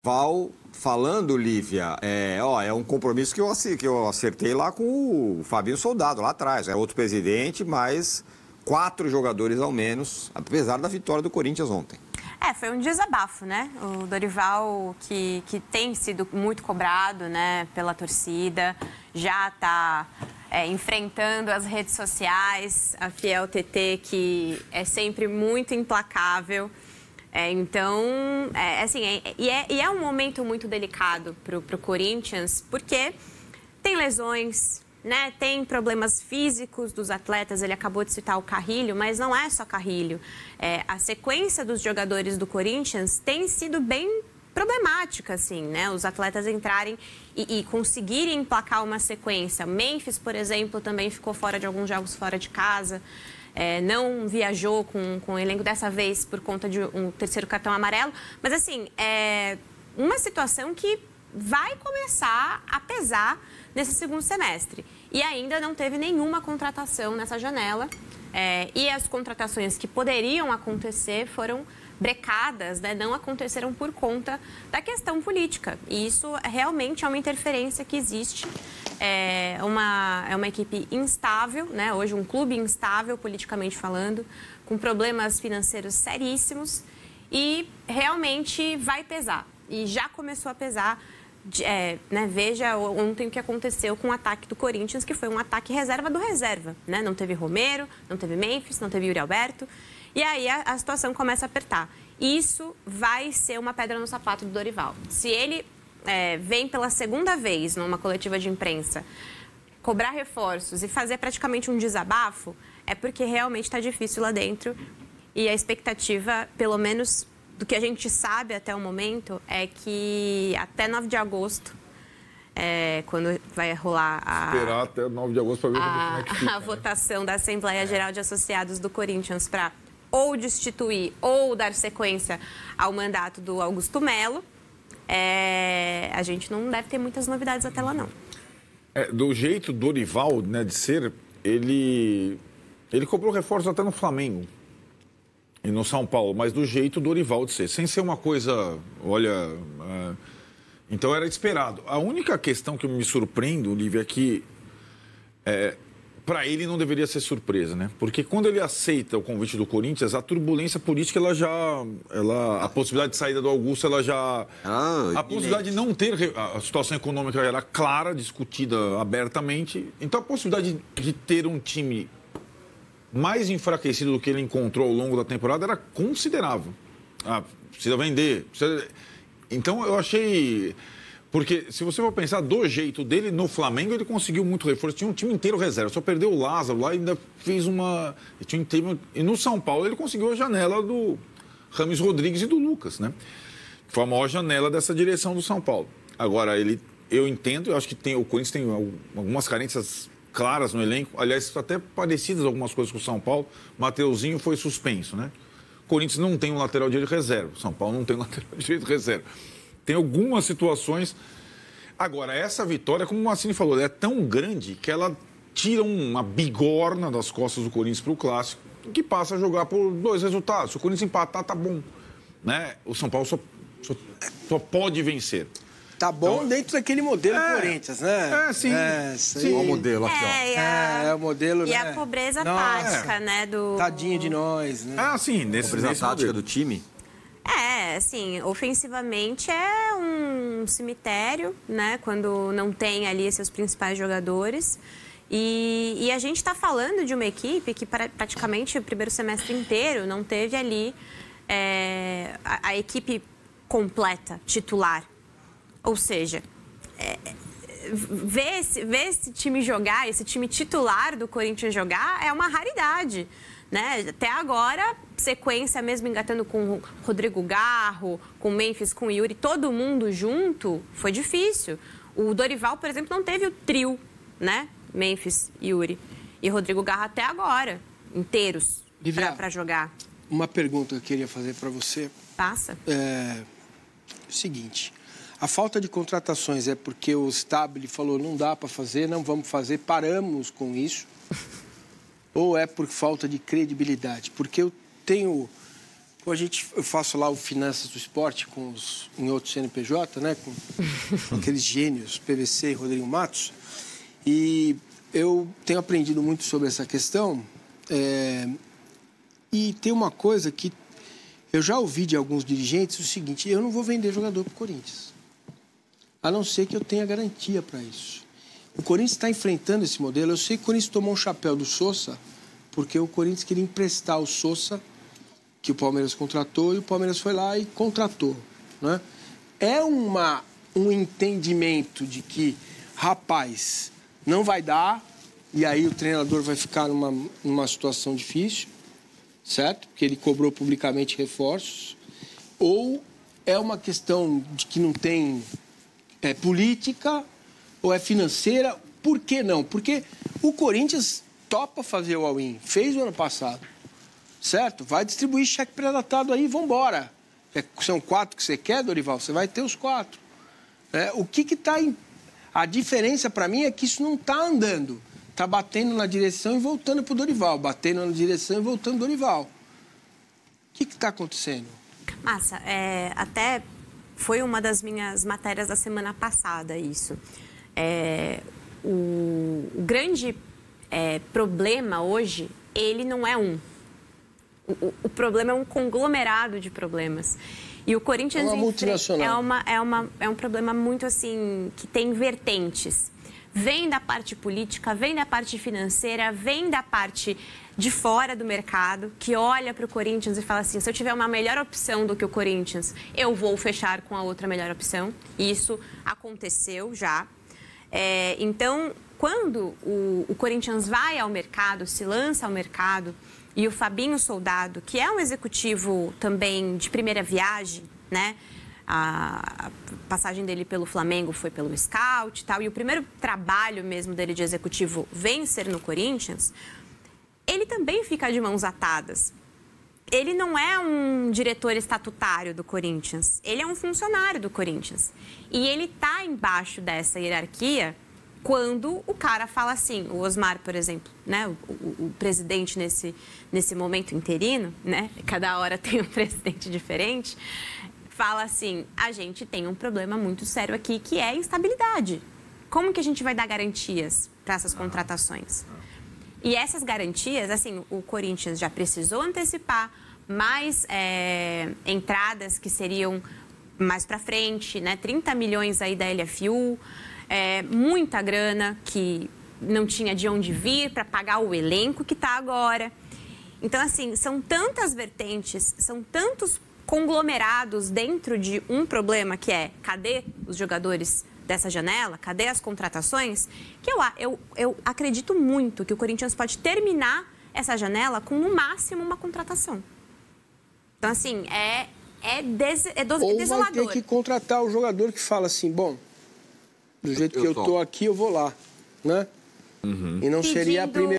Val, falando, Lívia, é um compromisso que eu acertei lá com o Fabinho Soldado, lá atrás. É outro presidente, mas 4 jogadores ao menos, apesar da vitória do Corinthians ontem. Foi um desabafo, né? O Dorival, que tem sido muito cobrado, né, pela torcida, já está enfrentando as redes sociais, a fiel TT, que é sempre muito implacável. Então, é um momento muito delicado para o Corinthians, porque tem lesões, né? Tem problemas físicos dos atletas. Ele acabou de citar o Carrilho, mas não é só Carrilho. A sequência dos jogadores do Corinthians tem sido bem problemática, assim, né? Os atletas entrarem e conseguirem emplacar uma sequência. Memphis, por exemplo, também ficou fora de alguns jogos fora de casa. Não viajou com o elenco dessa vez por conta de um terceiro cartão amarelo. Mas, assim, é uma situação que vai começar a pesar nesse segundo semestre. E ainda não teve nenhuma contratação nessa janela. E as contratações que poderiam acontecer foram brecadas, né? Não aconteceram por conta da questão política. E isso realmente é uma interferência que existe. É uma equipe instável, né? Hoje um clube instável, politicamente falando, com problemas financeiros seríssimos, e realmente vai pesar. E já começou a pesar. Né? Veja ontem o que aconteceu com o ataque do Corinthians, que foi um ataque reserva do reserva, né? Não teve Romero, não teve Memphis, não teve Yuri Alberto. E aí a situação começa a apertar. Isso vai ser uma pedra no sapato do Dorival. Se ele vem pela segunda vez numa coletiva de imprensa cobrar reforços e fazer praticamente um desabafo, é porque realmente está difícil lá dentro. E a expectativa, pelo menos do que a gente sabe até o momento, é que até 9 de agosto, quando vai rolar esperar até 9 de agosto para ver como é que fica, a votação da Assembleia Geral de Associados do Corinthians para ou destituir ou dar sequência ao mandato do Augusto Melo, a gente não deve ter muitas novidades até lá, não. Do jeito do Dorival, né, de ser, ele cobrou reforço até no Flamengo e no São Paulo, mas do jeito do Dorival de ser, sem ser uma coisa, olha... Então era esperado. A única questão que eu me surpreendo, Lívia, é que para ele não deveria ser surpresa, né? Porque quando ele aceita o convite do Corinthians, a turbulência política, a possibilidade de saída do Augusto, a possibilidade de não ter a situação econômica era clara, discutida abertamente. Então a possibilidade de ter um time mais enfraquecido do que ele encontrou ao longo da temporada era considerável. Precisa vender, Então eu achei... Porque se você for pensar do jeito dele, no Flamengo ele conseguiu muito reforço, tinha um time inteiro reserva, só perdeu o Lázaro lá e ainda fez E no São Paulo ele conseguiu a janela do Rames Rodrigues e do Lucas, né? Foi a maior janela dessa direção do São Paulo. Agora, eu entendo, eu acho que o Corinthians tem algumas carências claras no elenco, aliás, até parecidas algumas coisas com o São Paulo. Mateuzinho foi suspenso, né? O Corinthians não tem um lateral direito reserva, o São Paulo não tem um lateral direito reserva. Tem algumas situações. Agora, essa vitória, como o Massini falou, é tão grande que ela tira uma bigorna das costas do Corinthians para o Clássico, que passa a jogar por 2 resultados. Se o Corinthians empatar, tá bom, né? O São Paulo só pode vencer. Tá bom, então, dentro daquele modelo Corinthians, né? Sim. Sim. O modelo aqui, ó. O modelo, e né? a pobreza tática, né? Tadinho de nós, né? Sim. A pobreza tática do time. Assim, ofensivamente é um cemitério, né? Quando não tem ali seus principais jogadores. E a gente está falando de uma equipe que praticamente o primeiro semestre inteiro não teve ali a equipe completa, titular. Ou seja, ver esse time jogar, esse time titular do Corinthians jogar é uma raridade, né? Até agora, sequência mesmo engatando com Rodrigo Garro, com Memphis, com Yuri, todo mundo junto, foi difícil. O Dorival, por exemplo, não teve o trio, né? Memphis, Yuri e Rodrigo Garro até agora, inteiros, para jogar. Uma pergunta que eu queria fazer para você. Passa. O seguinte, a falta de contratações é porque o Stabile falou não dá para fazer, não vamos fazer, paramos com isso? Ou é por falta de credibilidade? Porque eu tenho... Eu faço lá o Finanças do Esporte em outro CNPJ, né? Com aqueles gênios, PVC e Rodrigo Matos. E eu tenho aprendido muito sobre essa questão. E tem uma coisa que eu já ouvi de alguns dirigentes, o seguinte: eu não vou vender jogador para o Corinthians, a não ser que eu tenha garantia para isso. O Corinthians está enfrentando esse modelo. Eu sei que o Corinthians tomou um chapéu do Sousa, porque o Corinthians queria emprestar o Sousa, que o Palmeiras contratou, e o Palmeiras foi lá e contratou, né? É um entendimento de que, rapaz, não vai dar, e aí o treinador vai ficar numa situação difícil, certo? Porque ele cobrou publicamente reforços. Ou é uma questão de que não tem política, ou é financeira. Por que não? Porque o Corinthians topa fazer o all-in, fez o ano passado. Certo? Vai distribuir cheque pré-datado aí e vamos embora. São 4 que você quer, Dorival? Você vai ter os 4. O que está... A diferença para mim é que isso não está andando. Está batendo na direção e voltando para o Dorival. Batendo na direção e voltando para o Dorival. O que está acontecendo? Massa, até foi uma das minhas matérias da semana passada isso. O grande problema hoje, ele não é um. O problema é um conglomerado de problemas. E o Corinthians é uma multinacional. É um problema muito assim, que tem vertentes. Vem da parte política, vem da parte financeira, vem da parte de fora do mercado, que olha para o Corinthians e fala assim: se eu tiver uma melhor opção do que o Corinthians, eu vou fechar com a outra melhor opção. E isso aconteceu já. Então, quando o Corinthians vai ao mercado, se lança ao mercado, e o Fabinho Soldado, que é um executivo também de primeira viagem, né? A passagem dele pelo Flamengo foi pelo Scout e tal, e o primeiro trabalho mesmo dele de executivo vem ser no Corinthians, ele também fica de mãos atadas. Ele não é um diretor estatutário do Corinthians, ele é um funcionário do Corinthians. E ele está embaixo dessa hierarquia quando o cara fala assim, o Osmar, por exemplo, né, o presidente nesse momento interino, né, cada hora tem um presidente diferente, fala assim: a gente tem um problema muito sério aqui, que é a instabilidade. Como que a gente vai dar garantias para essas contratações? E essas garantias, assim, o Corinthians já precisou antecipar mais entradas que seriam mais para frente, né, 30 milhões aí da LFU, muita grana que não tinha de onde vir para pagar o elenco que está agora. Então, assim, são tantas vertentes, são tantos conglomerados dentro de um problema que é: cadê os jogadores dessa janela? Cadê as contratações? Que eu acredito muito que o Corinthians pode terminar essa janela com, no máximo, uma contratação. Então, assim, Ou desolador. vai ter que contratar o jogador que fala assim: bom, do jeito que eu tô aqui, eu vou lá, né? E não seria a primeira